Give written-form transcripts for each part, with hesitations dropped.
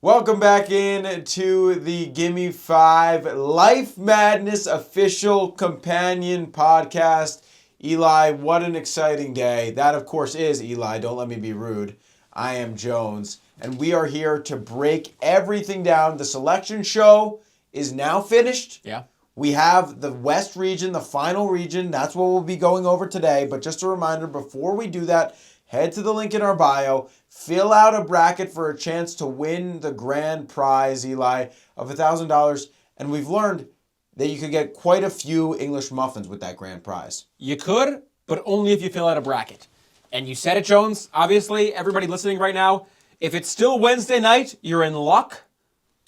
Welcome back in to the Gimme 5 Life Madness official companion podcast. Eli, what an exciting day. That, of course, is Eli. Don't let me be rude. I am Jones, and we are here to break everything down. The selection show is now finished. Yeah. We have the West region, the final region. That's what we'll be going over today. But just a reminder, before we do that, head to the link in our bio, fill out a bracket for a chance to win the grand prize, Eli, of $1,000. And we've learned that you could get quite a few English muffins with that grand prize. You could, but only if you fill out a bracket. And you said it, Jones. Obviously, everybody listening right now, if it's still Wednesday night, you're in luck.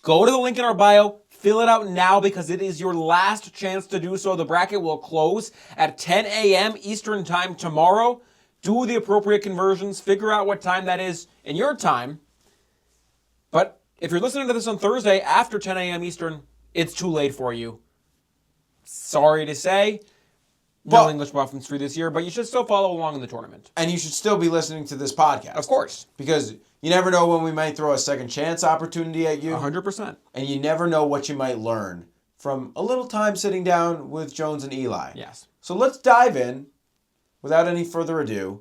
Go to the link in our bio, fill it out now because it is your last chance to do so. The bracket will close at 10 a.m. Eastern Time tomorrow. Do the appropriate conversions. Figure out what time that is in your time. But if you're listening to this on Thursday after 10 a.m. Eastern, it's too late for you. Sorry to say, no English muffins for this year, but you should still follow along in the tournament. And you should still be listening to this podcast. Of course. Because you never know when we might throw a second chance opportunity at you. 100%. And you never know what you might learn from a little time sitting down with Jones and Eli. Yes. So let's dive in, without any further ado,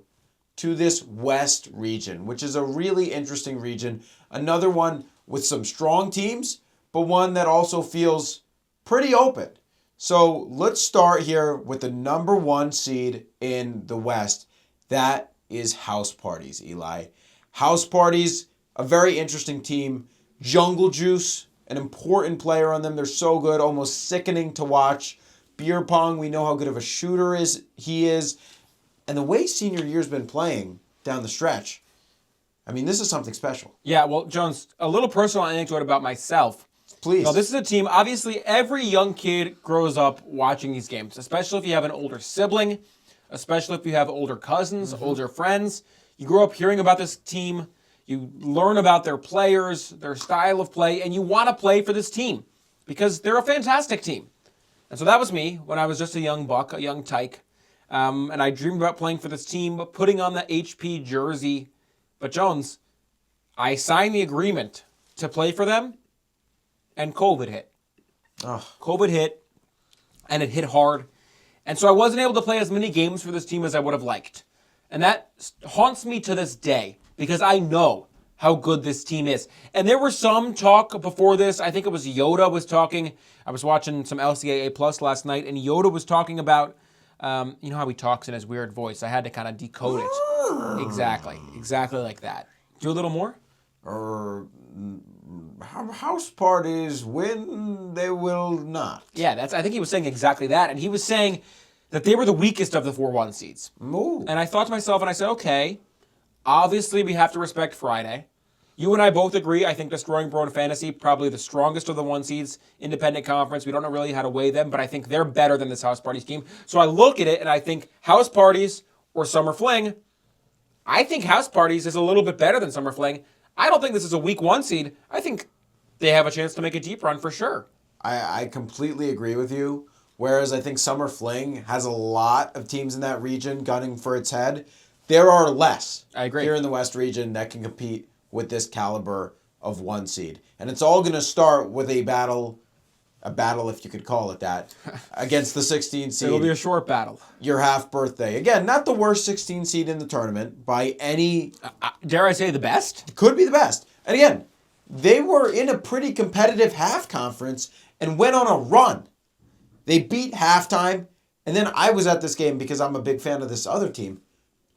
to this West region, which is a really interesting region. Another one with some strong teams, but one that also feels pretty open. So let's start here with the number one seed in the West. That is House Parties, Eli. House Parties, a very interesting team. Jungle Juice, an important player on them. They're so good, almost sickening to watch. Beer Pong, we know how good of a shooter he is. And the way senior year's been playing down the stretch, I mean, this is something special. Yeah, well, Jones, a little personal anecdote about myself. Please. Now, this is a team, obviously, every young kid grows up watching these games, especially if you have an older sibling, especially if you have older cousins, older friends. You grow up hearing about this team. You learn about their players, their style of play, and you want to play for this team because they're a fantastic team. And so that was me when I was just a young buck, a young tyke. And I dreamed about playing for this team, putting on the HP jersey. But Jones, I signed the agreement to play for them, and COVID hit. Oh. COVID hit, and it hit hard. And so I wasn't able to play as many games for this team as I would have liked. And that haunts me to this day, because I know how good this team is. And there was some talk before this. I think it was Yoda was talking. I was watching some LCAA Plus last night, and Yoda was talking about you know how he talks in his weird voice. I had to kind of decode it. Exactly like that. Do a little more? House Parties win, they will not. Yeah, I think he was saying exactly that. And he was saying that they were the weakest of the 4-1 seeds. Ooh. And I thought to myself, and I said, okay, obviously we have to respect Friday. You and I both agree, I think Destroying Bruno Fantasy, probably the strongest of the 1 seeds, independent conference. We don't know really how to weigh them, but I think they're better than this House Parties team. So I look at it and I think House Parties or Summer Fling. I think House Parties is a little bit better than Summer Fling. I don't think this is a week 1 seed. I think they have a chance to make a deep run for sure. I completely agree with you. Whereas I think Summer Fling has a lot of teams in that region gunning for its head. There are less I agree. here in the West region that can compete with this caliber of 1 seed. And it's all going to start with a battle if you could call it that, against the 16 seed. It'll be a short battle. Your half birthday. Again, not the worst 16 seed in the tournament by any... Dare I say the best? Could be the best. And again, they were in a pretty competitive half conference and went on a run. They beat halftime, and then I was at this game because I'm a big fan of this other team.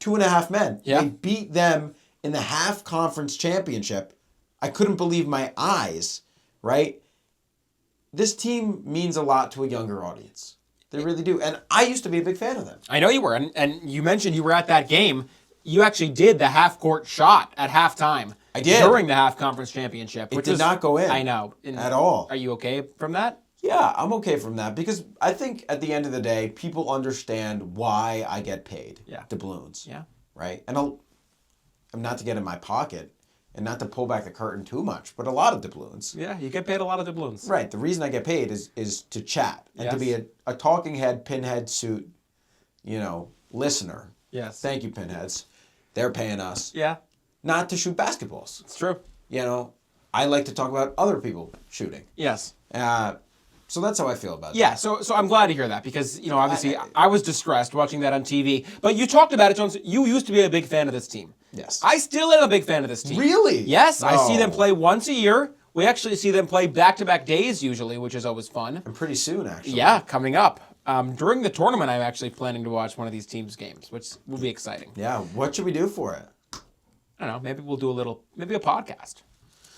2.5 men. Yeah. They beat them in the half conference championship. I couldn't believe my eyes, right? This team means a lot to a younger audience. They really do. And I used to be a big fan of them. I know you were. And you mentioned you were at that game. You actually did the half-court shot at halftime. I did. During the half-conference championship. It did not go in. I know. At all. Are you okay from that? Yeah, I'm okay from that because I think at the end of the day, people understand why I get paid. Yeah. Doubloons. Yeah. Right? And I'm not to get in my pocket and not to pull back the curtain too much, but a lot of doubloons. Yeah, you get paid a lot of doubloons. Right. The reason I get paid is to chat and to be a talking head, pinhead suit, listener. Yes. Thank you, pinheads. They're paying us. Yeah. Not to shoot basketballs. It's true. I like to talk about other people shooting. Yes. So that's how I feel about it. Yeah, so I'm glad to hear that because, obviously I was distressed watching that on TV. But you talked about it, Jones. You used to be a big fan of this team. Yes. I still am a big fan of this team. Really? Yes, I see them No. play once a year. We actually see them play back-to-back days usually, which is always fun. And pretty soon, actually. Yeah, coming up. During the tournament, I'm actually planning to watch one of these teams' games, which will be exciting. Yeah. What should we do for it? I don't know. Maybe we'll do maybe a podcast.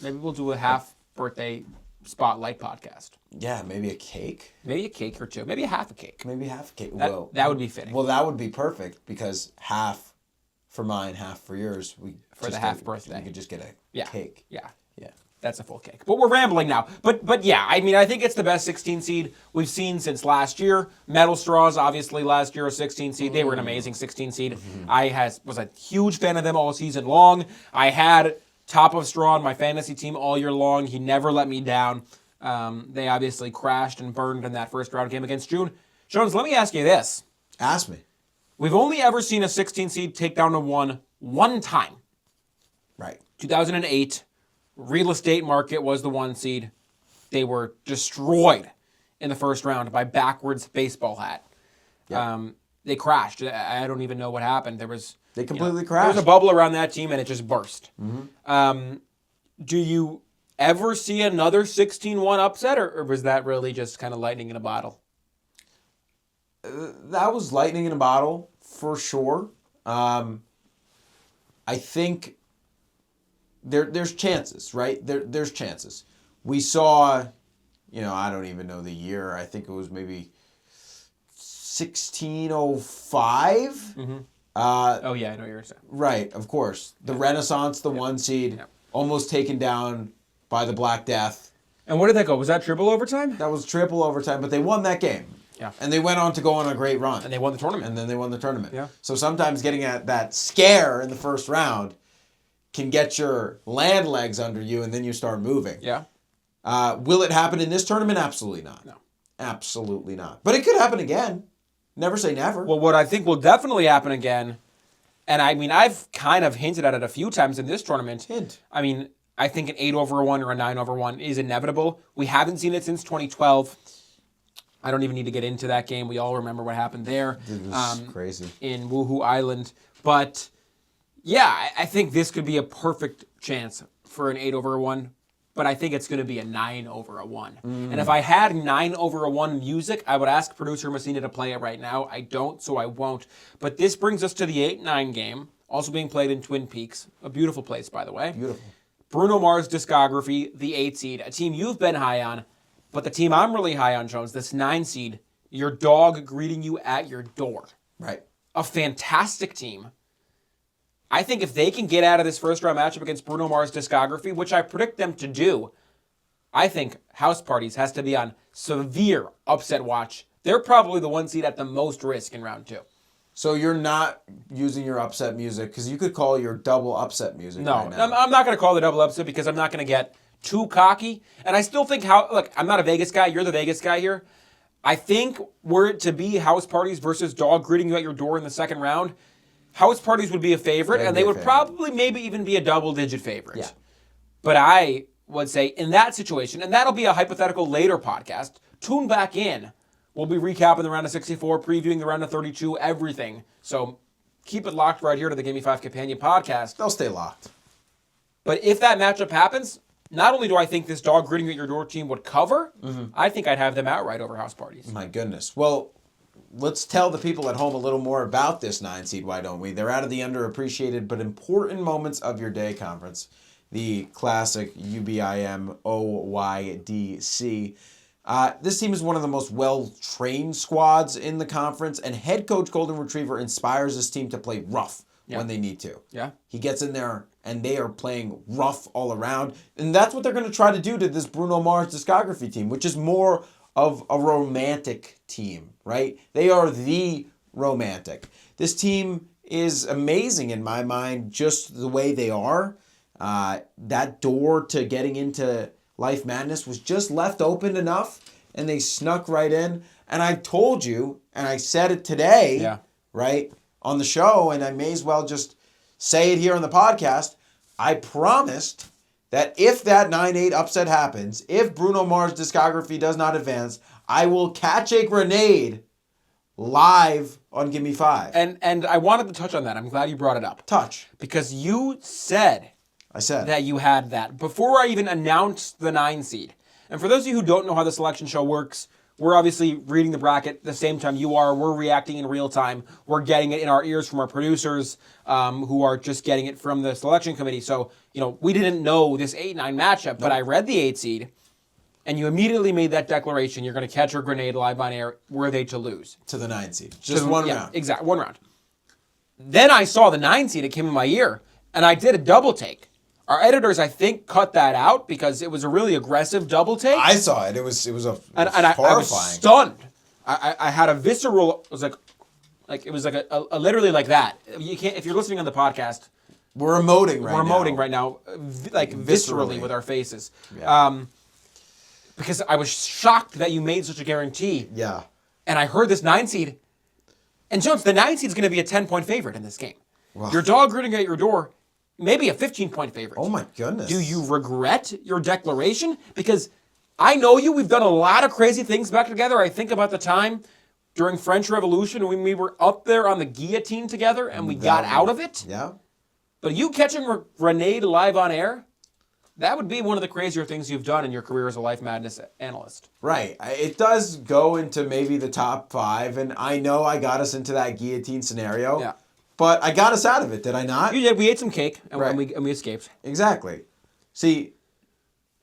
Maybe we'll do a half-birthday spotlight podcast. Yeah, maybe a cake. Maybe a cake or two. Maybe a half a cake. Maybe half a cake. That would be fitting. Well, that would be perfect because half for mine, half for yours. For the half birthday. We could just get a cake. Yeah. Yeah. That's a full cake. But we're rambling now. But yeah, I mean, I think it's the best 16 seed we've seen since last year. Metal Straws, obviously, last year a 16 seed. They were an amazing 16 seed. Mm-hmm. I was a huge fan of them all season long. I had Top of Straw on my fantasy team all year long. He never let me down. They obviously crashed and burned in that first round game against June. Jones, let me ask you this. Ask me. We've only ever seen a 16 seed take down a one time. Right. 2008, real estate market was the 1 seed. They were destroyed in the first round by backwards baseball hat. Yep. They crashed. I don't even know what happened. They completely There crashed. was a bubble around that team and it just burst. Mm-hmm. Do you ever see another 16-1 upset, or was that really just kind of lightning in a bottle? That was lightning in a bottle for sure. I think there's chances, right? There's chances. We saw, I don't even know the year. I think it was maybe 1605. Mm-hmm. Oh yeah, I know what you're saying. Right, of course. The Renaissance, the 1 seed, almost taken down by the Black Death. And what did that go? Was that triple overtime? That was triple overtime, but they won that game. Yeah. And they went on to go on a great run. And they won the tournament. And then they won the tournament. Yeah. So sometimes getting at that scare in the first round can get your land legs under you, and then you start moving. Yeah. Will it happen in this tournament? Absolutely not. No. Absolutely not. But it could happen again. Never say never. Well, what I think will definitely happen again, and I mean, I've kind of hinted at it a few times in this tournament. Hint. I mean, I think an 8-over-1 or a 9-over-1 is inevitable. We haven't seen it since 2012. I don't even need to get into that game. We all remember what happened there. It was crazy. In Woohoo Island. But, yeah, I think this could be a perfect chance for an 8-over-1. But I think it's going to be a 9-over-1. And if I had 9-over-1 music, I would ask producer Messina to play it right now. I don't, so I won't. But this brings us to the 8-9 game, also being played in Twin Peaks. A beautiful place, by the way. Beautiful. Bruno Mars Discography, the 8 seed, a team you've been high on, but the team I'm really high on, Jones, this 9 seed, your dog greeting you at your door. Right. A fantastic team. I think if they can get out of this first round matchup against Bruno Mars Discography, which I predict them to do, I think House Parties has to be on severe upset watch. They're probably the 1 seed at the most risk in round 2. So you're not using your upset music, because you could call your double upset music No, right now. I'm not going to call the double upset because I'm not going to get too cocky. And I still think look, I'm not a Vegas guy. You're the Vegas guy here. I think were it to be House Parties versus dog greeting you at your door in the second round, House Parties would be a favorite, and they would probably maybe even be a double-digit favorite. Yeah. But I would say in that situation, and that'll be a hypothetical later podcast, tune back in. We'll be recapping the round of 64, previewing the round of 32, everything. So keep it locked right here to the Gimme 5 Companion podcast. They'll stay locked. But if that matchup happens, not only do I think this dog greeting at your door team would cover, I think I'd have them outright over House Parties. My goodness. Well, let's tell the people at home a little more about this 9 seed, why don't we? They're out of the underappreciated but important moments of your day conference. The classic UBIM-OYDC. This team is one of the most well-trained squads in the conference, and head coach Golden Retriever inspires this team to play rough when they need to. Yeah. He gets in there, and they are playing rough all around. And that's what they're going to try to do to this Bruno Mars Discography team, which is more of a romantic team, right? They are the romantic. This team is amazing in my mind, just the way they are. That door to getting into Life Madness was just left open enough, and they snuck right in. And I told you, and I said it today, right, on the show, and I may as well just say it here on the podcast. I promised that if that 9-8 upset happens, if Bruno Mars' discography does not advance, I will catch a grenade live on Gimme 5. And I wanted to touch on that. I'm glad you brought it up. Touch. Because you said I said that you had that before I even announced the 9 seed. And for those of you who don't know how the selection show works, we're obviously reading the bracket at the same time you are. We're reacting in real time. We're getting it in our ears from our producers who are just getting it from the selection committee. So, we didn't know this 8-9 matchup, but I read the 8 seed, and you immediately made that declaration. You're going to catch a grenade live on air. Were they to lose? to the 9 seed. Just one round. Exactly, one round. Then I saw the 9 seed. It came in my ear, and I did a double take. Our editors, I think, cut that out because it was a really aggressive double take. I saw it. It was horrifying. I was stunned. I had a visceral. It was like it was like a literally like that. You can't if you're listening on the podcast. We're emoting right now. We're emoting right now, like viscerally with our faces. Yeah. Because I was shocked that you made such a guarantee. Yeah. And I heard this 9 seed. And Jones, the 9 seed is going to be a 10-point favorite in this game. Wow. Your dog gritting at your door. Maybe a 15-point favorite. Oh, my goodness. Do you regret your declaration? Because I know you. We've done a lot of crazy things back together. I think about the time during French Revolution when we were up there on the guillotine together and we got out of it. Yeah. But you catching a grenade live on air, that would be one of the crazier things you've done in your career as a Life Madness analyst. Right. It does go into maybe the top 5, and I know I got us into that guillotine scenario. Yeah. But I got us out of it, did I not? You did. We ate some cake, and, Right. we escaped. Exactly. See,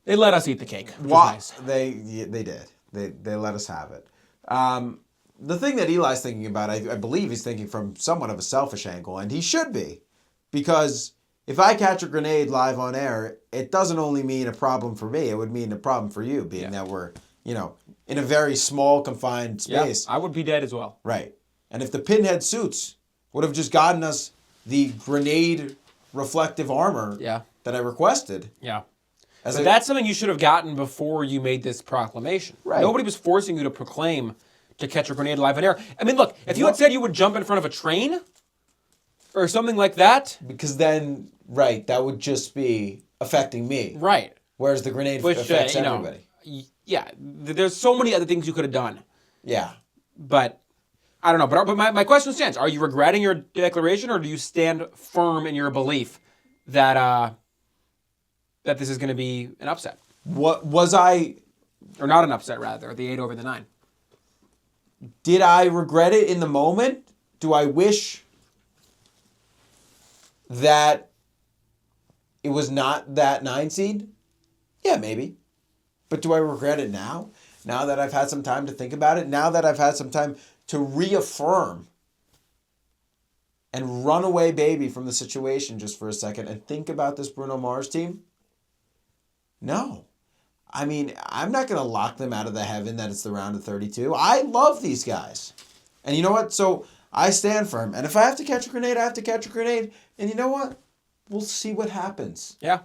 They let us eat the cake, which was nice. They did. They let us have it. The thing that Eli's thinking about, I believe he's thinking from somewhat of a selfish angle, and he should be. Because if I catch a grenade live on air, it doesn't only mean a problem for me, it would mean a problem for you, being that we're, in a very small, confined space. Yeah, I would be dead as well. Right. And if the pinhead suits would have just gotten us the grenade reflective armor that I requested. Yeah. But that's something you should have gotten before you made this proclamation. Right. Nobody was forcing you to proclaim to catch a grenade live in air. I mean, look, if you had said you would jump in front of a train or something like that. Because then, that would just be affecting me. Right. Whereas the grenade affects everybody. Yeah. There's so many other things you could have done. Yeah. But I don't know. But my question stands. Are you regretting your declaration, or do you stand firm in your belief that that this is going to be an upset? What was I... Or not an upset, rather. The 8 over the 9. Did I regret it in the moment? Do I wish that it was not that 9 seed? Yeah, maybe. But do I regret it now? Now that I've had some time to think about it? Now that I've had some time to reaffirm and run away baby from the situation just for a second and think about this Bruno Mars team? No. I mean, I'm not going to lock them out of the heaven that it's the round of 32. I love these guys. And you know what? So I stand firm. And if I have to catch a grenade, I have to catch a grenade. And you know what? We'll see what happens. Yeah.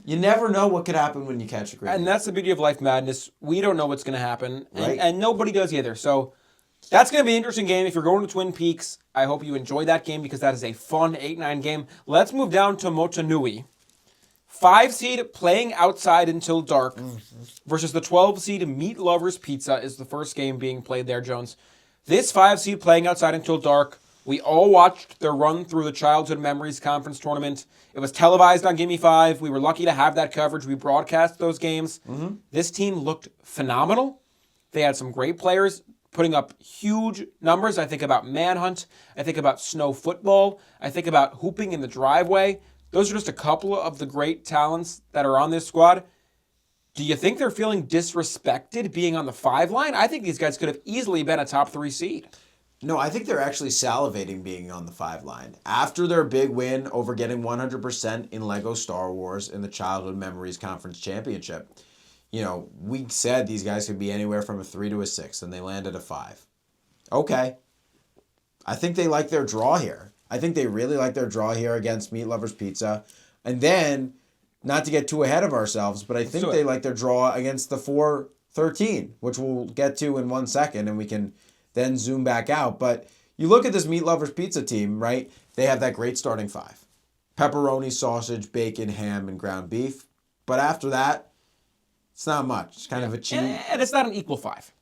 You never know what could happen when you catch a grenade. And that's the beauty of Life Madness. We don't know what's going to happen. Right. And nobody does either. So that's going to be an interesting game. If you're going to Twin Peaks, I hope you enjoy that game because that is a fun 8-9 game. Let's move down to Motunui. 5 seed Playing Outside Until Dark versus the 12 seed Meat Lovers Pizza is the first game being played there, Jones. This 5 seed Playing Outside Until Dark, we all watched their run through the Childhood Memories Conference Tournament. It was televised on Gimme 5. We were lucky to have that coverage. We broadcast those games. This team looked phenomenal. They had some great players putting up huge numbers. I think about Manhunt. I think about Snow Football. I think about Hooping in the Driveway. Those are just a couple of the great talents that are on this squad. Do you think they're feeling disrespected being on the 5 line? I think these guys could have easily been a top 3 seed. No, I think they're actually salivating being on the 5 line. After their big win over getting 100% in LEGO Star Wars in the Childhood Memories Conference Championship, we said these guys could be anywhere from a 3 to a 6, and they landed a 5. Okay. I think they like their draw here. I think they really like their draw here against Meat Lovers Pizza. And then, not to get too ahead of ourselves, but I think they like their draw against the 4-13, which we'll get to in 1 second, and we can then zoom back out. But you look at this Meat Lovers Pizza team, right? They have that great starting 5. Pepperoni, sausage, bacon, ham, and ground beef. But after that, it's not much. It's kind of a cheat. And it's not an equal 5.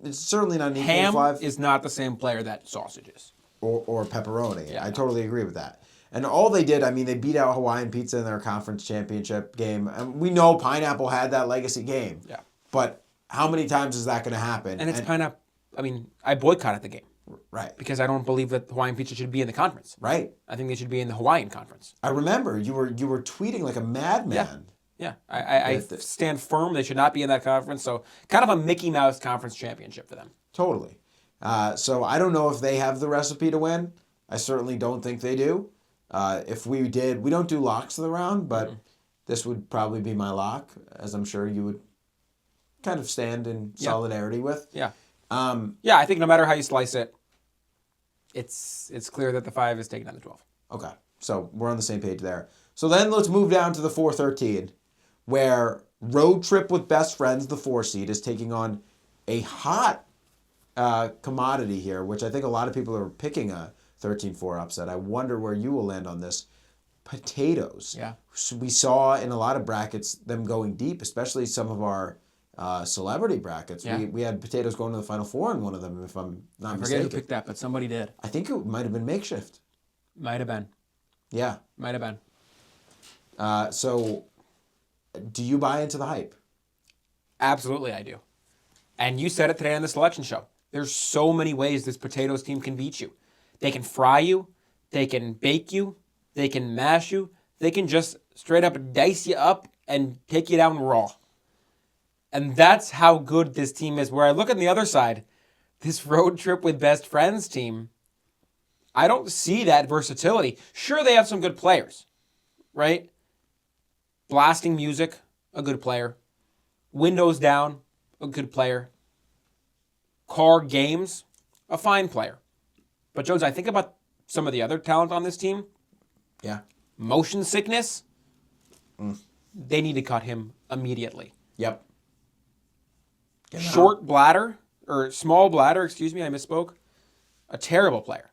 It's certainly not an equal Ham 5. is not the same player that sausage is. Or pepperoni. Yeah, I totally agree with that. And all they did, I mean, they beat out Hawaiian Pizza in their conference championship game. And we know Pineapple had that legacy game. Yeah. But how many times is that going to happen? And it's Pineapple. I mean, I boycotted the game. Right. Because I don't believe that Hawaiian Pizza should be in the conference. Right. I think they should be in the Hawaiian conference. I remember you were tweeting like a madman. Yeah. I stand firm. They should not be in that conference. So kind of a Mickey Mouse conference championship for them. Totally. So I don't know if they have the recipe to win. I certainly don't think they do. If we did, we don't do locks of the round, but this would probably be my lock, as I'm sure you would kind of stand in solidarity with. Yeah. I think no matter how you slice it, it's clear that the 5 is taking on the 12. Okay. So we're on the same page there. So then let's move down to the 4-13, where Road Trip with Best Friends, the 4 seed, is taking on a hot commodity here, which I think a lot of people are picking a 13-4 upset. I wonder where you will land on this. Potatoes. Yeah. So we saw in a lot of brackets them going deep, especially some of our celebrity brackets. Yeah. We had Potatoes going to the Final Four in one of them, if I'm not I forget mistaken. who picked that, but somebody did. I think it might have been Makeshift. Might have been. Yeah. Might have been. So do you buy into the hype? Absolutely, I do. And you said it today on the selection show. There's so many ways this Potatoes team can beat you. They can fry you. They can bake you. They can mash you. They can just straight up dice you up and take you down raw. And that's how good this team is. Where I look on the other side, this Road Trip with Best Friends team, I don't see that versatility. Sure, they have some good players, right? Blasting Music, a good player. Windows Down, a good player. Car Games, a fine player. But Jones, I think about some of the other talent on this team. Yeah. Motion Sickness, they need to cut him immediately. Yep. Small bladder, I misspoke. A terrible player.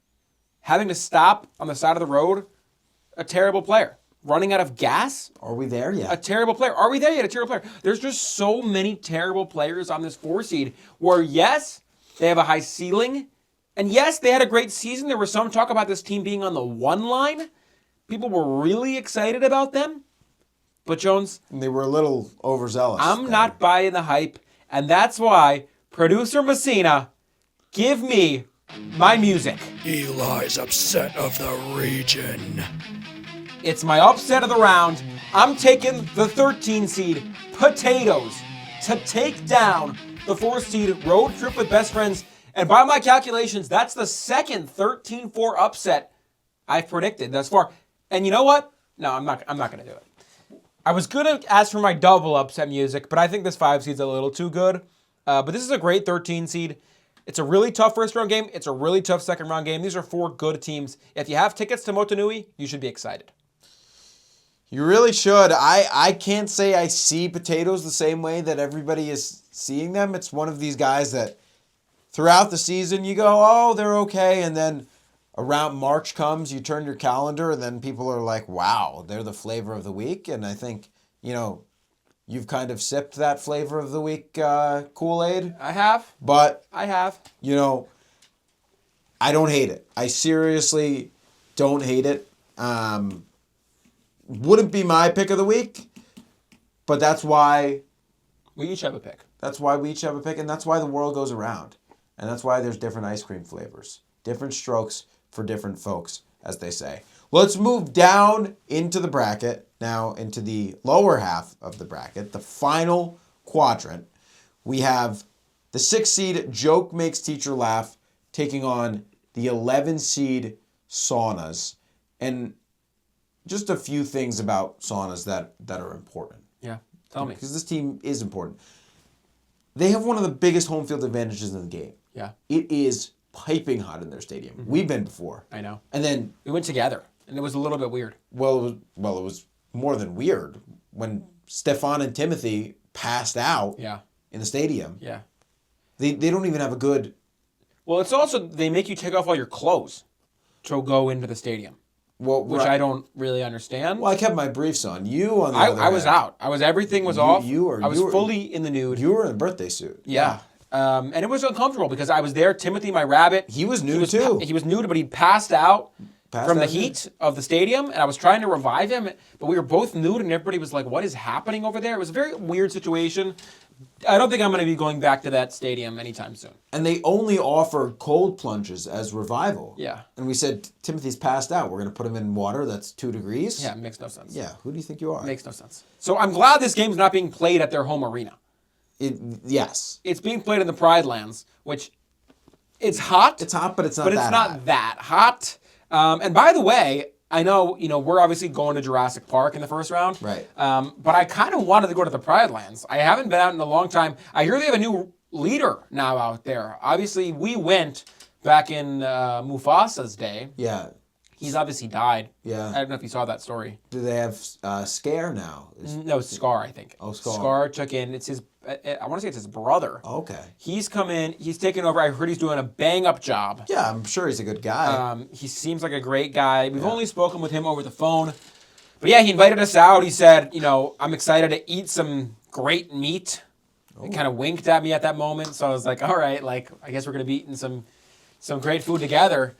Having to stop on the side of the road, a terrible player. Running out of gas, Are we there yet? a terrible player. Are we there yet? A terrible player. There's just so many terrible players on this 4 seed where, yes, they have a high ceiling. And yes, they had a great season. There was some talk about this team being on the 1 line. People were really excited about them. But Jones, They were a little overzealous. I'm not buying the hype. And that's why, producer Messina, give me my music. Eli's upset of the region. It's my upset of the round. I'm taking the 13 seed, Potatoes, to take down the 4 seed Road Trip with Best Friends. And by my calculations, that's the second 13-4 upset I've predicted thus far. And you know what? No, I'm not going to do it. I was going to ask for my double upset music, but I think this 5 seed's a little too good. But this is a great 13 seed. It's a really tough first round game. It's a really tough second round game. These are 4 good teams. If you have tickets to Motunui, you should be excited. You really should. I can't say I see Potatoes the same way that everybody is seeing them. It's one of these guys that throughout the season you go, oh, they're okay. And then around March comes, you turn your calendar, and then people are like, wow, they're the flavor of the week. And I think, you've kind of sipped that flavor of the week Kool-Aid. I have. But, I have. I don't hate it. I seriously don't hate it. Wouldn't be my pick of the week, but that's why We each have a pick. That's why we each have a pick, and that's why the world goes around. And that's why there's different ice cream flavors. Different strokes for different folks, as they say. Let's move down into the bracket, now into the lower half of the bracket, the final quadrant. We have the 6 seed Joke Makes Teacher Laugh taking on the 11 seed Saunas. And just a few things about Saunas that are important. Yeah, tell me. Because this team is important. They have one of the biggest home field advantages in the game. Yeah. It is piping hot in their stadium. Mm-hmm. We've been before. I know. And then we went together, and it was a little bit weird. Well, it was more than weird when Stefan and Timothy passed out in the stadium. Yeah. They don't even have a good... Well, it's also, they make you take off all your clothes to go into the stadium. which I don't really understand. Well, I kept my briefs on. You, on the other I was hand, out. Everything was off. you were- I was you were- fully in the nude. You were in a birthday suit. Yeah. And it was uncomfortable because I was there. Timothy, my rabbit. He was nude too. He was nude, but he'd passed out from the out heat of the stadium, and I was trying to revive him, but we were both nude, and everybody was like, what is happening over there? It was a very weird situation. I don't think I'm going to be going back to that stadium anytime soon. And they only offer cold plunges as revival. Yeah. And we said, Timothy's passed out. We're going to put him in water that's 2 degrees. Yeah, it makes no sense. Yeah, who do you think you are? It makes no sense. So I'm glad this game's not being played at their home arena. Yes. It's being played in the Pride Lands, which it's hot. It's hot, but it's not but that it's not hot. that hot. And by the way, I know, we're obviously going to Jurassic Park in the first round. Right. But I kind of wanted to go to the Pride Lands. I haven't been out in a long time. I hear they have a new leader now out there. Obviously, we went back in Mufasa's day. Yeah. He's obviously died. Yeah. I don't know if you saw that story. Do they have Scare now? No, Scar, I think. Oh, Scar. Scar took in, it's his, I want to say it's his brother. Okay. He's come in, he's taken over. I heard he's doing a bang-up job. Yeah, I'm sure he's a good guy. He seems like a great guy. We've only spoken with him over the phone. But yeah, he invited us out. He said, I'm excited to eat some great meat. He kind of winked at me at that moment. So I was like, all right, I guess we're going to be eating some great food together.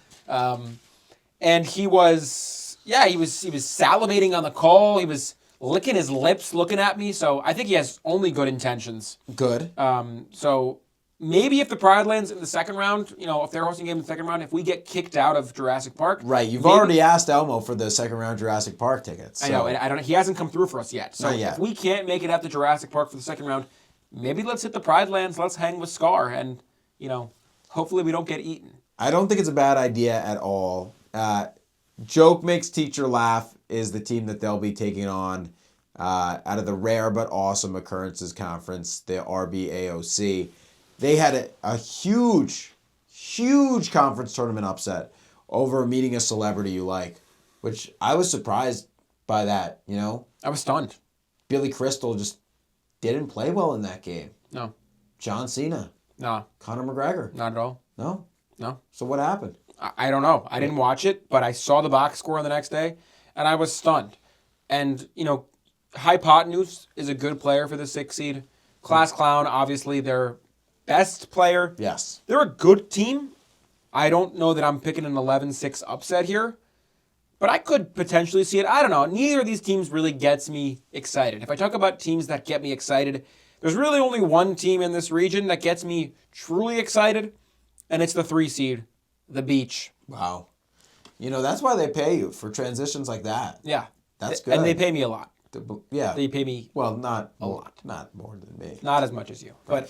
And he was salivating on the call. He was licking his lips, looking at me. So I think he has only good intentions. Good. So maybe if the Pride lands in the second round, if they're hosting a game in the second round, if we get kicked out of Jurassic Park. Right. You've already asked Elmo for the second round Jurassic Park tickets. So. I know, and he hasn't come through for us yet. So Not yet. if we can't make it out to Jurassic Park for the second round, maybe let's hit the Pride lands. Let's hang with Scar, and hopefully we don't get eaten. I don't think it's a bad idea at all. Joke Makes Teacher Laugh is the team that they'll be taking on out of the Rare But Awesome Occurrences Conference, the RBAOC. They had a huge conference tournament upset over meeting a celebrity you like, which I was surprised by that, I was stunned. Billy Crystal just didn't play well in that game. No. John Cena. No. Conor McGregor. Not at all. No? No. So what happened? I don't know. I didn't watch it, but I saw the box score the next day, and I was stunned. And, Hypotenuse is a good player for the 6th seed. Class Clown, obviously, their best player. Yes. They're a good team. I don't know that I'm picking an 11-6 upset here, but I could potentially see it. I don't know. Neither of these teams really gets me excited. If I talk about teams that get me excited, there's really only one team in this region that gets me truly excited, and it's the 3 seed, the Beach. Wow. That's why they pay you for transitions like that. Yeah. That's good. And they pay me a lot. Yeah. They pay me not a lot. Not more than me. Not as much as you, but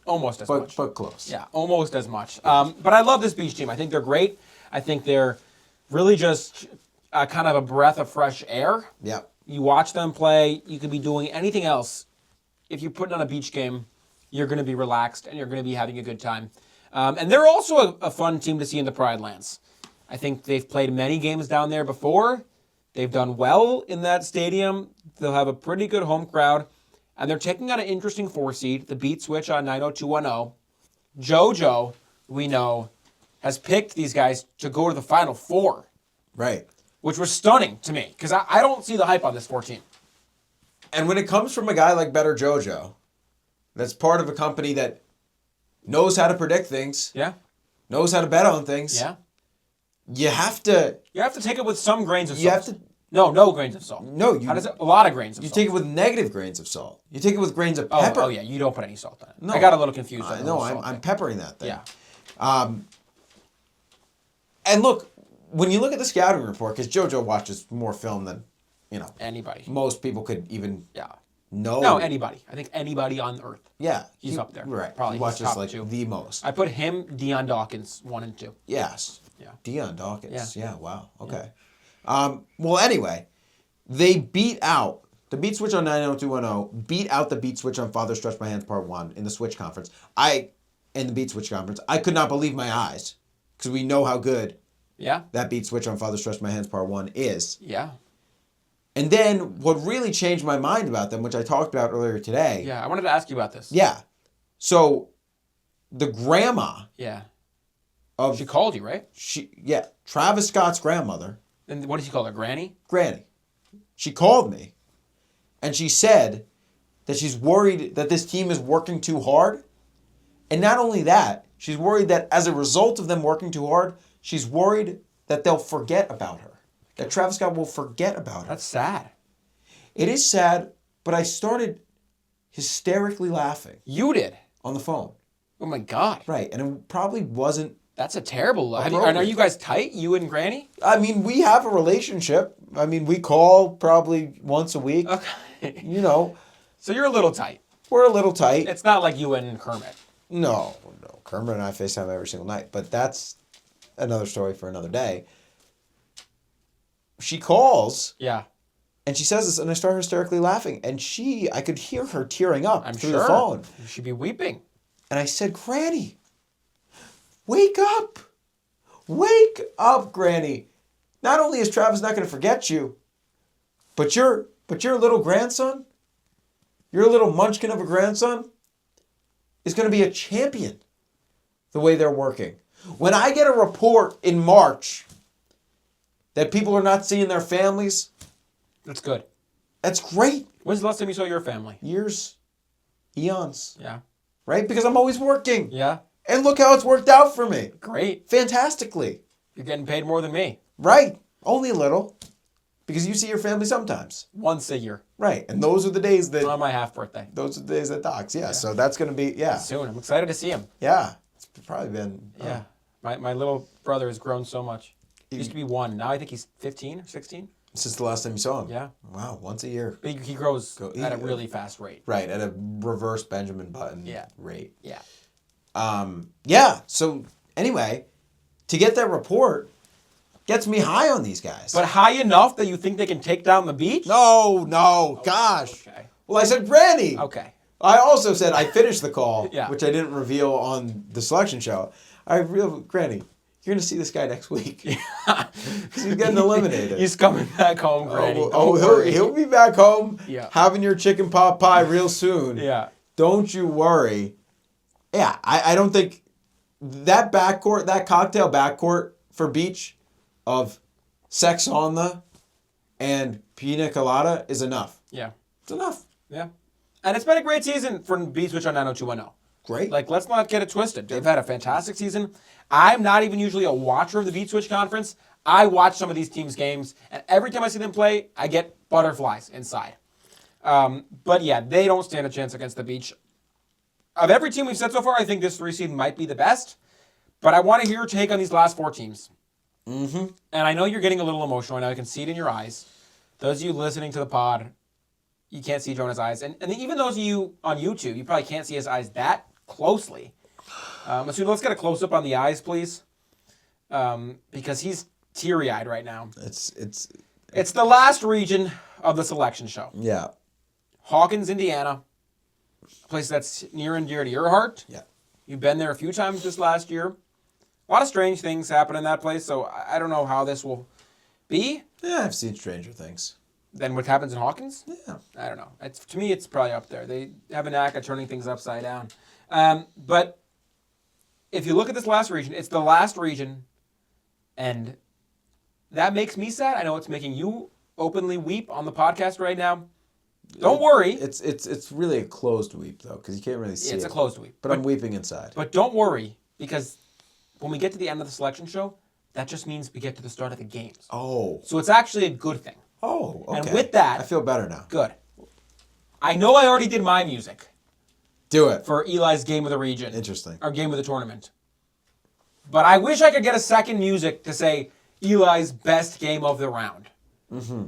almost as much. But close. Yeah, almost as much. But I love this Beach team. I think they're great. I think they're really just kind of a breath of fresh air. Yep. You watch them play, you could be doing anything else. If you're putting on a beach game, you're going to be relaxed and you're going to be having a good time. And they're also a fun team to see in the Pride Lands. I think they've played many games down there before. They've done well in that stadium. They'll have a pretty good home crowd. And they're taking on an interesting 4 seed, the Beat Switch on 90210. JoJo, we know, has picked these guys to go to the Final Four. Right. Which was stunning to me, because I don't see the hype on this 4 team. And when it comes from a guy like Better JoJo, that's part of a company that knows how to predict things, Yeah. knows how to bet on things, Yeah. you have to... You have to take it with some grains of salt. You have to... No grains of salt. No, you... How does it? A lot of grains of You salt. take it with negative grains of salt. You take it with grains of pepper. Oh yeah, you don't put any salt on it. No. I got a little confused. on the No, salt I'm thing. peppering that thing. Yeah. And look, when you look at the scouting report, because JoJo watches more film than, Anybody. most people could even Yeah. know. No, anybody. I think anybody on Earth. Yeah. He's up there. Right. Probably He watches he's top like 2. the most. I put him, Deion Dawkins, 1 and 2. Yes. Yeah. Deion Dawkins. Yeah. Yeah, wow. Okay. Well, anyway, they beat out the Beat Switch on 90210, beat out the Beat Switch on Father Stretch My Hands Part 1 in the Switch Conference. In the Beat Switch Conference, I could not believe my eyes because we know how good Yeah. that Beat Switch on Father Stretch My Hands Part 1 is. Yeah. And then what really changed my mind about them, which I talked about earlier today. Yeah. I wanted to ask you about this. Yeah. So the grandma Yeah. of She called you, right? Travis Scott's grandmother And what did you call her, Granny? Granny. She called me, and she said that she's worried that this team is working too hard. And not only that, she's worried that as a result of them working too hard, she's worried that they'll forget about her. That Travis Scott will forget about her. That's sad. It is sad, but I started hysterically laughing You did? on the phone. Oh my God. Right, and it probably wasn't... That's a terrible... Appropriate. Are you guys tight, you and Granny? I mean, we have a relationship. I mean, we call probably once a week. Okay. You know, So you're a little tight. we're a little tight. It's not like you and Kermit. No. Kermit and I FaceTime every single night, but that's another story for another day. She calls, Yeah. and she says this, and I start hysterically laughing, and I could hear her tearing up I'm through sure. the phone. You should be weeping. And I said, Granny, wake up. Wake up, Granny. Not only is Travis not going to forget you, but your little grandson, your little munchkin of a grandson, is going to be a champion the way they're working. When I get a report in March that people are not seeing their families, That's good. that's great. When's the last time you saw your family? Years, eons, Yeah. right? Because I'm always working. Yeah. And look how it's worked out for me. Great. Fantastically. You're getting paid more than me. Right. Only a little. Because you see your family sometimes. Once a year. Right. And those are the days that... On my half birthday. Those are the days that docs. Yeah. So that's going to be... Yeah. Soon. I'm excited to see him. Yeah. It's probably been... Yeah. My little brother has grown so much. He used to be 1. Now I think he's 15 or 16. Since the last time you saw him. Yeah. Wow. Once a year. He grows at a really fast rate. Right. At a reverse Benjamin Button rate. Yeah. Yeah. So anyway, to get that report gets me high on these guys. But high enough that you think they can take down the beach? No. Gosh. Okay. Well, I said Granny. Okay. I also said I finished the call, Yeah. which I didn't reveal on the selection show. Granny, you're going to see this guy next week. Because he's getting eliminated. He's coming back home, Granny. He'll be back home Yeah. having your chicken pot pie real soon. Yeah. Don't you worry. Yeah, I don't think that backcourt, that cocktail backcourt for beach of sex on the and pina colada is enough. Yeah. It's enough. Yeah. And it's been a great season for Beat Switch on 90210. Great. Like, let's not get it twisted. They've had a fantastic season. I'm not even usually a watcher of the Beat Switch Conference. I watch some of these teams' games, and every time I see them play, I get butterflies inside. But yeah, they don't stand a chance against the Beach. Of every team we've said so far, I think this 3 seed might be the best. But I want to hear your take on these last 4 teams. Mm-hmm. And I know you're getting a little emotional. I know I can see it in your eyes. Those of you listening to the pod, you can't see Jonah's eyes. And even those of you on YouTube, you probably can't see his eyes that closely. So let's get a close-up on the eyes, please. Because he's teary-eyed right now. It's the last region of the selection show. Yeah. Hawkins, Indiana. A place that's near and dear to your heart. Yeah. You've been there a few times this last year. A lot of strange things happen in that place, so I don't know how this will be. Yeah, I've seen stranger things. Than what happens in Hawkins? Yeah. I don't know. To me, it's probably up there. They have a knack of turning things upside down. But if you look at this last region, it's the last region, and that makes me sad. I know it's making you openly weep on the podcast right now. Don't worry. It's really a closed weep, though, because you can't really see it. It's a closed weep. But I'm weeping inside. But don't worry, because when we get to the end of the selection show, that just means we get to the start of the games. Oh. So it's actually a good thing. Oh, okay. And with that... I feel better now. Good. I know I already did my music Do it. for Eli's Game of the Region. Interesting. Or Game of the Tournament. But I wish I could get a second music to say Eli's best game of the round. Mm-hmm.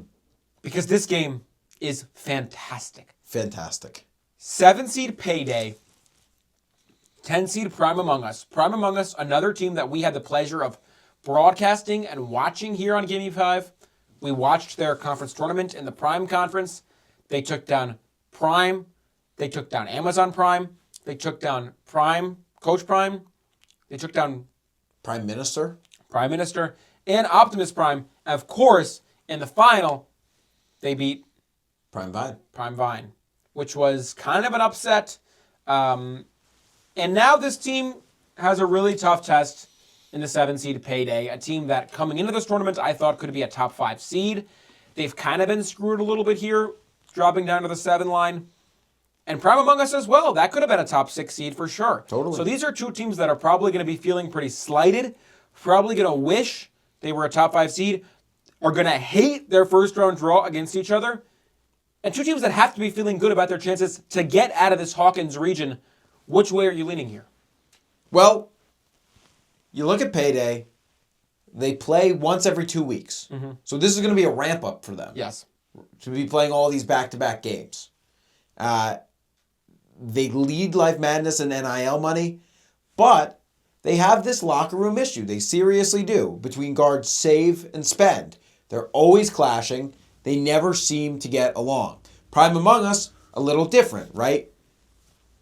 Because this game is fantastic. Fantastic. 7-seed Payday. 10-seed Prime Among Us. Prime Among Us, another team that we had the pleasure of broadcasting and watching here on Gimme 5. We watched their conference tournament in the Prime Conference. They took down Prime. They took down Amazon Prime. They took down Prime, Coach Prime. They took down Prime Minister. Prime Minister and Optimus Prime. And of course, in the final, they beat Prime Vine. Prime Vine, which was kind of an upset. And now this team has a really tough test in the 7 seed Payday, a team that coming into this tournament I thought could be a top 5 seed. They've kind of been screwed a little bit here, dropping down to the 7 line. And Prime Among Us as well. That could have been a top 6 seed for sure. Totally. So these are two teams that are probably going to be feeling pretty slighted, probably going to wish they were a top 5 seed, are going to hate their first round draw against each other. And two teams that have to be feeling good about their chances to get out of this Hawkins region. Which way are you leaning here? Well, you look at Payday. They play once every 2 weeks. Mm-hmm. So this is going to be a ramp up for them. Yes. To be playing all these back-to-back games. They lead Life Madness and NIL money, but they have this locker room issue. They seriously do. Between guards Save and Spend. They're always clashing. They never seem to get along. Prime Among Us, a little different, right?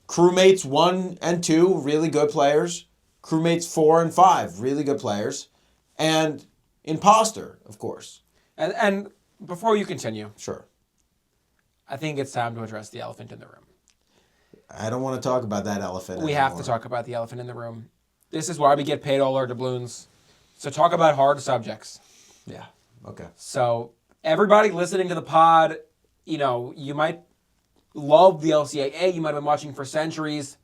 Crewmates 1 and 2, really good players. Crewmates 4 and 5, really good players. And Imposter, of course. And before you continue, Sure. I think it's time to address the elephant in the room. I don't want to talk about that elephant We anymore. have to talk about the elephant in the room. This is why we get paid all our doubloons. So talk about hard subjects. Yeah, okay. So everybody listening to the pod, you might love the LCAA. You might have been watching for centuries.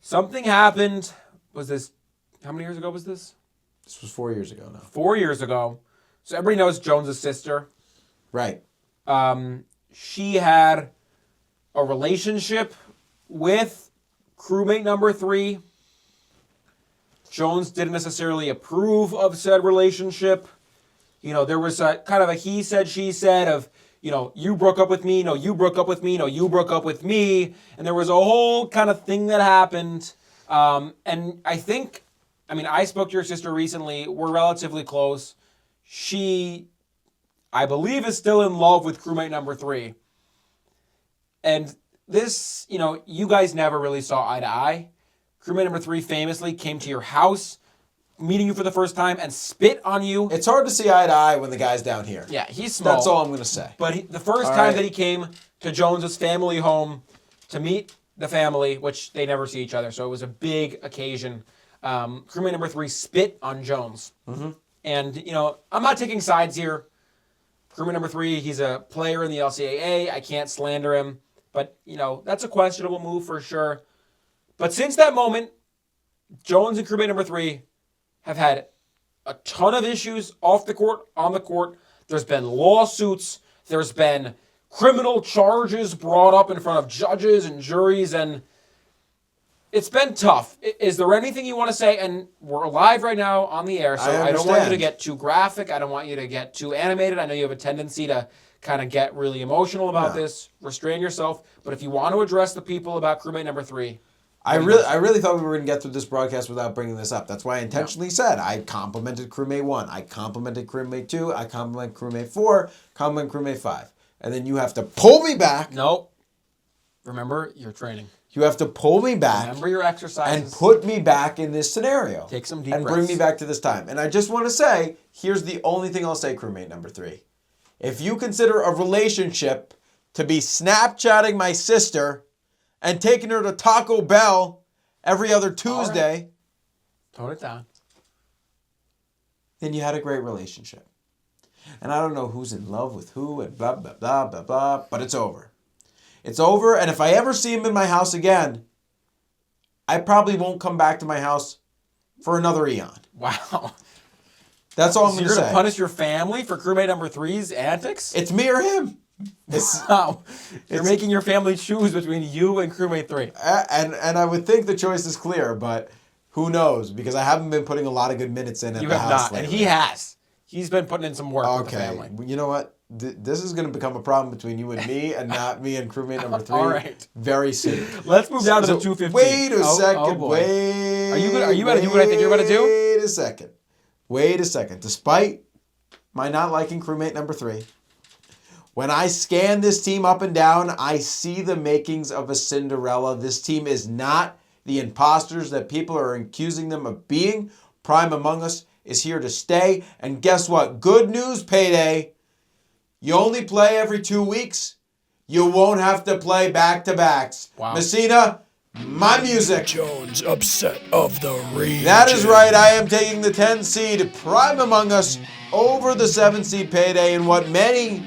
Something happened. How many years ago was this? This was 4 years ago now. 4 years ago. So everybody knows Jones' sister. Right. She had a relationship with crewmate number 3. Jones didn't necessarily approve of said relationship. There was a kind of a he said, she said of, you broke up with me, no, you broke up with me, no, you broke up with me. And there was a whole kind of thing that happened. And I spoke to your sister recently. We're relatively close. She, I believe, is still in love with crewmate number 3. And this, you guys never really saw eye to eye. Crewmate number 3 famously came to your house, meeting you for the first time, and spit on you. It's hard to see eye to eye when the guy's down here. Yeah, he's small. That's all I'm going to say. But the first time that he came to Jones's family home to meet the family, which they never see each other, so it was a big occasion. Crewmate number 3 spit on Jones. Mm-hmm. And, I'm not taking sides here. Crewmate number 3, he's a player in the LCAA. I can't slander him. But, that's a questionable move for sure. But since that moment, Jones and crewmate number 3 have had a ton of issues off the court, on the court. There's been lawsuits. There's been criminal charges brought up in front of judges and juries. And it's been tough. Is there anything you want to say? And we're live right now on the air, so I don't want you to get too graphic. I don't want you to get too animated. I know you have a tendency to kind of get really emotional about this. Restrain yourself. But if you want to address the people about crewmate number 3, I really thought we were going to get through this broadcast without bringing this up. That's why I intentionally said I complimented crewmate 1, I complimented crewmate 2, I complimented crewmate 4, compliment crewmate 5. And then you have to pull me back. Nope. Remember your training. You have to pull me back. Remember your exercises. And put me back in this scenario. Take some deep breaths. And bring me back to this time. And I just want to say, here's the only thing I'll say, crewmate number 3. If you consider a relationship to be Snapchatting my sister and taking her to Taco Bell every other Tuesday, right. Tone it down. Then you had a great relationship. And I don't know who's in love with who and blah, blah, blah, blah, blah, but it's over. It's over, and if I ever see him in my house again, I probably won't come back to my house for another eon. Wow. That's all I'm going to say. You're going to punish your family for crewmate number 3's antics? It's me or him. Wow. You're making your family choose between you and crewmate 3. And I would think the choice is clear, but who knows? Because I haven't been putting a lot of good minutes in at the house. You have not, lately. and he has. He's been putting in some work with the family. You know what? This is going to become a problem between you and me, and not me and crewmate number 3. All right. Very soon. Let's move down to the 215. Wait a second. Oh boy. Wait. Are you going to do what I think you're going to do? Wait a second. Despite my not liking crewmate number 3, when I scan this team up and down, I see the makings of a Cinderella. This team is not the imposters that people are accusing them of being. Prime Among Us is here to stay. And guess what? Good news, Payday. You only play every 2 weeks. You won't have to play back-to-backs. Wow. Messina, my music. Jones upset of the region. That is right. I am taking the 10 seed Prime Among Us over the 7 seed Payday, and what many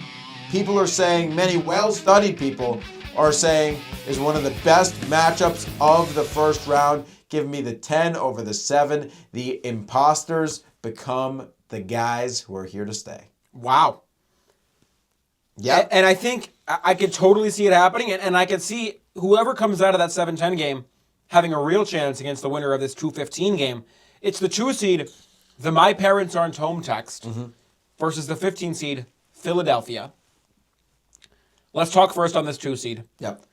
people are saying, many well-studied people are saying, is one of the best matchups of the first round. Give me the 10 over the 7. The imposters become the guys who are here to stay. Wow. Yeah. And I think I could totally see it happening, and I could see whoever comes out of that 7-10 game having a real chance against the winner of this 2-15 game. It's the 2 seed, the My Parents Aren't Home text, versus the 15 seed, Philadelphia. Let's talk first on this 2 seed. Yep.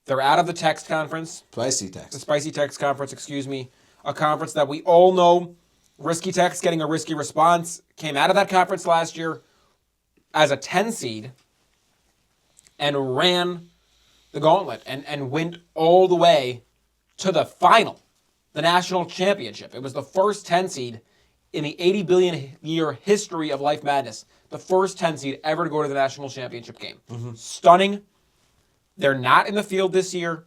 They're out of the text conference. Spicy The text. Spicy Text Conference, excuse me. A conference that we all know, Risky Text getting a risky response, came out of that conference last year as a 10 seed and ran the gauntlet and went all the way to the final, the national championship. It was the first 10 seed in the 80 billion year history of Life Madness. The first 10 seed ever to go to the national championship game. Stunning. They're not in the field this year.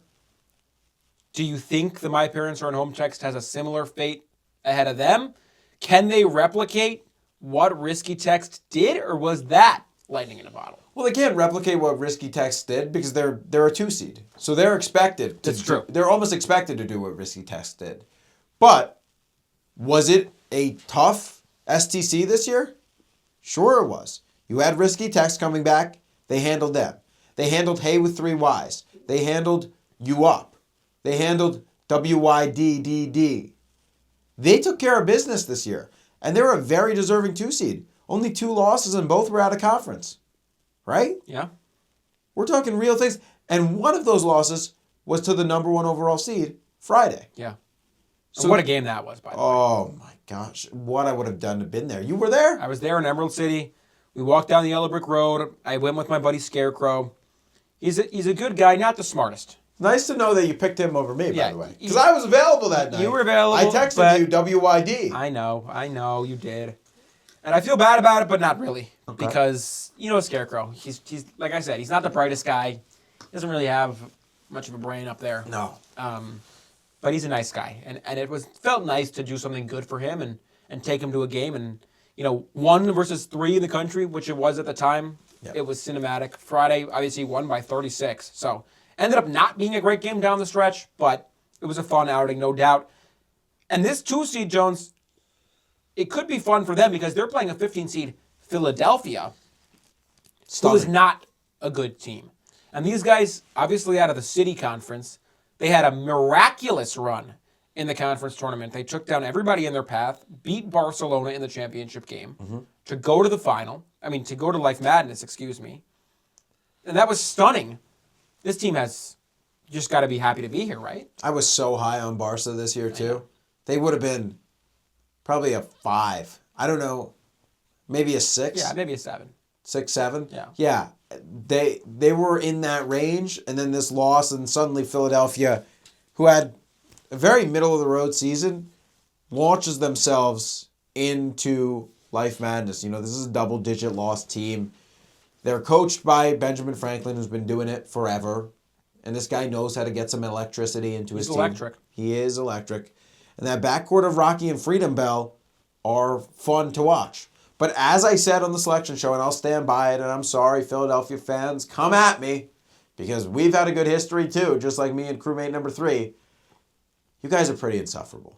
Do you think the My Parents Aren't Home text has a similar fate ahead of them? Can they replicate what Risky Text did, or was that lightning in a bottle? Well, they can't replicate what Risky Text did because they're a 2 seed. So they're expected to That's true. They're almost expected to do what Risky Text did. But was it a tough STC this year? Sure it was. You had Risky Text coming back. They handled them. They handled Hey with 3 Ys. They handled You Up. They handled WYDDD. They took care of business this year. And they were a very deserving 2 seed. Only 2 losses and both were out of conference. Right? Yeah. We're talking real things. And one of those losses was to the number 1 overall seed, Friday. Yeah. So What a game that was, by the way. Oh my gosh. What I would have done to been there. You were there? I was there in Emerald City. We walked down the Yellow Brick Road. I went with my buddy Scarecrow. He's a good guy, not the smartest. Nice to know that you picked him over me, by Yeah, the way. Because I was available that night. You were available, I texted but- you WYD. I know, you did. And I feel bad about it, but not really. Okay. Because, Scarecrow, he's like I said, he's not the brightest guy. He doesn't really have much of a brain up there. No. But he's a nice guy. And it felt nice to do something good for him and take him to a game. And, 1 versus 3 in the country, which it was at the time. Yep. It was cinematic. Friday, obviously, won by 36. So, ended up not being a great game down the stretch, but it was a fun outing, no doubt. And this 2 seed, Jones, it could be fun for them because they're playing a 15 seed Philadelphia, who is not a good team. And these guys, obviously out of the City Conference, they had a miraculous run in the conference tournament. They took down everybody in their path, beat Barcelona in the championship game to go to the final. To go to Life Madness, excuse me. And that was stunning. This team has just got to be happy to be here, right? I was so high on Barca this year, too. They would have been probably a 5. I don't know. Maybe a 6? Yeah, maybe a 7. 6, 7? Yeah. Yeah. They were in that range, and then this loss, and suddenly Philadelphia, who had a very middle-of-the-road season, launches themselves into Life Madness. This is a double-digit loss team. They're coached by Benjamin Franklin, who's been doing it forever. And this guy knows how to get some electricity into his team. He's electric. He is electric. And that backcourt of Rocky and Freedom Bell are fun to watch. But as I said on the selection show, and I'll stand by it, and I'm sorry, Philadelphia fans, come at me, because we've had a good history too, just like me and crewmate number 3. You guys are pretty insufferable.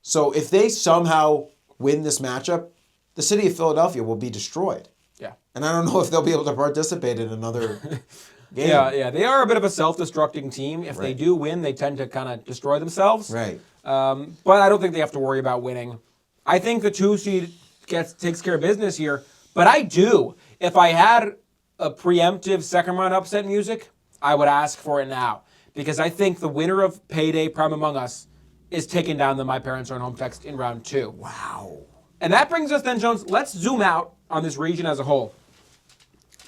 So if they somehow win this matchup, the city of Philadelphia will be destroyed. Yeah. And I don't know if they'll be able to participate in another game. Yeah. They are a bit of a self-destructing team. If they Right. do win, they tend to kind of destroy themselves. Right. But I don't think they have to worry about winning. I think the 2 seed takes care of business here. But I do. If I had a preemptive second round upset music, I would ask for it now. Because I think the winner of Payday, Prime Among Us, is taking down the My Parents Aren't Home text in round 2. Wow. And that brings us then, Jones, let's zoom out on this region as a whole.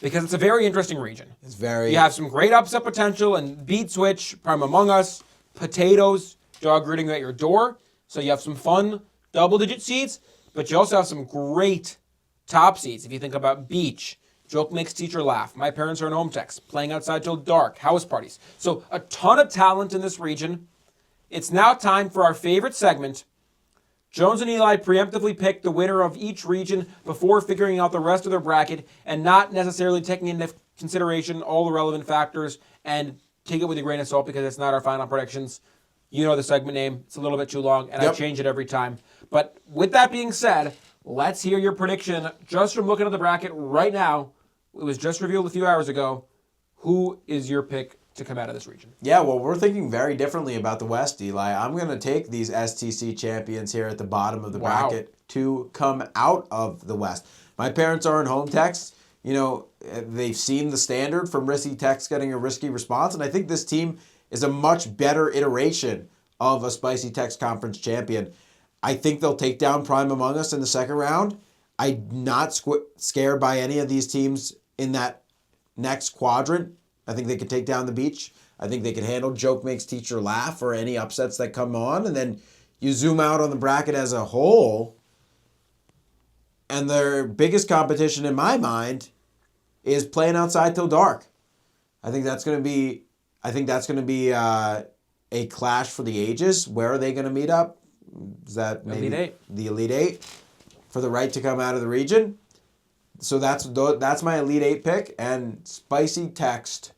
Because it's a very interesting region. It's very... You have some great upset potential and Beat Switch, Prime Among Us, Potatoes, dog greeting at your door. So you have some fun double-digit seeds, but you also have some great top seeds. If you think about Beach, Joke Makes Teacher Laugh, My Parents Aren't Home text, Playing Outside Till Dark, House Parties. So a ton of talent in this region. it's now time for our favorite segment. Jones and Eli preemptively pick the winner of each region before figuring out the rest of their bracket and not necessarily taking into consideration all the relevant factors, and take it with a grain of salt because it's not our final predictions. You know the segment name. It's a little bit too long, and I change it every time. But with that being said, let's hear your prediction just from looking at the bracket right now. It was just revealed a few hours ago. Who is your pick to come out of this region? Yeah, well, we're thinking very differently about the West, Eli. I'm going to take these STC champions here at the bottom of the bracket to come out of the West. My parents are in home techs. You know, they've seen the standard from risky techs getting a risky response, and I think this team is a much better iteration of a Spicy Techs Conference champion. I think they'll take down Prime Among Us in the second round. I'm not scared by any of these teams in that next quadrant. I think they could take down the Beach. I think they can handle Joke Makes Teacher Laugh or any upsets that come on. And then you zoom out on the bracket as a whole, and their biggest competition in my mind is Playing Outside Till Dark. I think that's going to be a clash for the ages. Where are they going to meet up? Is that maybe Elite Eight. The Elite Eight for the right to come out of the region? So that's my Elite Eight pick, and Spicy Text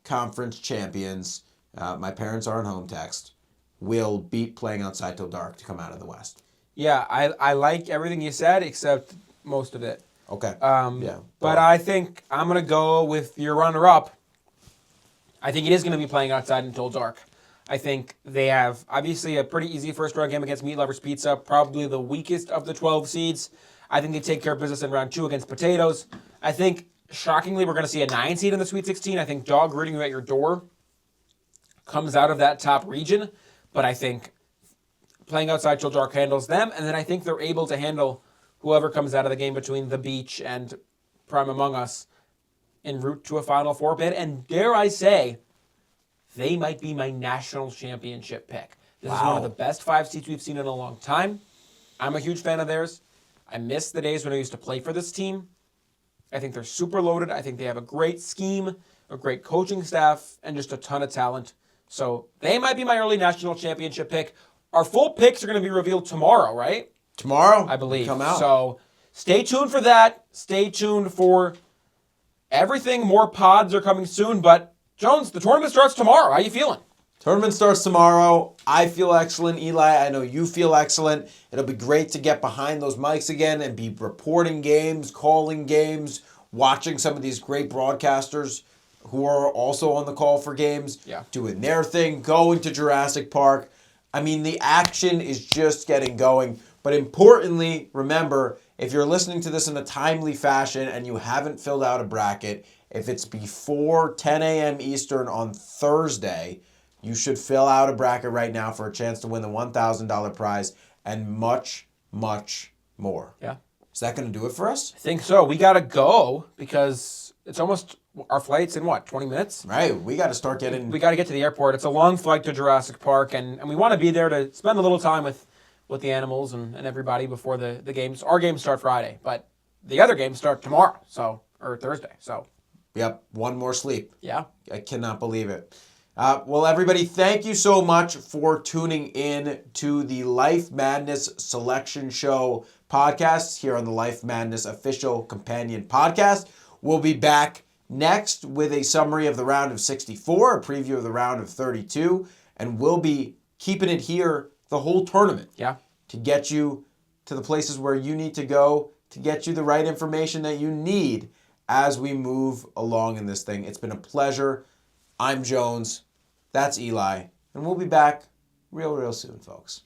Conference champions. My parents are in home text. Will beat Playing Outside Till Dark to come out of the West. Yeah, I like everything you said except most of it. Okay. But I think I'm going to go with your runner-up. I think it is going to be Playing Outside Until Dark. I think they have, obviously, a pretty easy first-round game against Meat Lovers Pizza, probably the weakest of the 12 seeds. I think they take care of business in round 2 against Potatoes. I think, shockingly, we're going to see a 9 seed in the Sweet 16. I think Dog Greeting You at Your Door comes out of that top region. But I think Playing Outside Till Dark handles them, and then I think they're able to handle whoever comes out of the game between the Beach and Prime Among Us en route to a Final Four bid. And dare I say, they might be my national championship pick. This is one of the best 5 seeds we've seen in a long time. I'm a huge fan of theirs. I miss the days when I used to play for this team. I think they're super loaded. I think they have a great scheme, a great coaching staff, and just a ton of talent. So they might be my early national championship pick. Our full picks are going to be revealed tomorrow, right? Tomorrow, I believe. Come out. So stay tuned for that. Stay tuned for everything. More pods are coming soon. But, Jones, the tournament starts tomorrow. How you feeling? Tournament starts tomorrow. I feel excellent, Eli. I know you feel excellent. It'll be great to get behind those mics again and be reporting games, calling games, watching some of these great broadcasters who are also on the call for games, doing their thing, going to Jurassic Park. I mean, the action is just getting going. But importantly, remember, if you're listening to this in a timely fashion and you haven't filled out a bracket, if it's before 10 a.m. Eastern on Thursday, you should fill out a bracket right now for a chance to win the $1,000 prize and much, much more. Yeah. Is that going to do it for us? I think so. We got to go because it's almost our flight's in 20 minutes? Right. We got to start getting... We got to get to the airport. It's a long flight to Jurassic Park, and we want to be there to spend a little time with the animals and everybody before the games. Our games start Friday, but the other games start tomorrow, or Thursday. So. Yep. One more sleep. Yeah. I cannot believe it. Well, everybody, thank you so much for tuning in to the Life Madness Selection Show podcast here on the Life Madness Official Companion Podcast. We'll be back next with a summary of the round of 64, a preview of the round of 32, and we'll be keeping it here the whole tournament. Yeah. To get you to the places where you need to go, to get you the right information that you need as we move along in this thing. It's been a pleasure. I'm Jones. That's Eli. And we'll be back real soon, folks.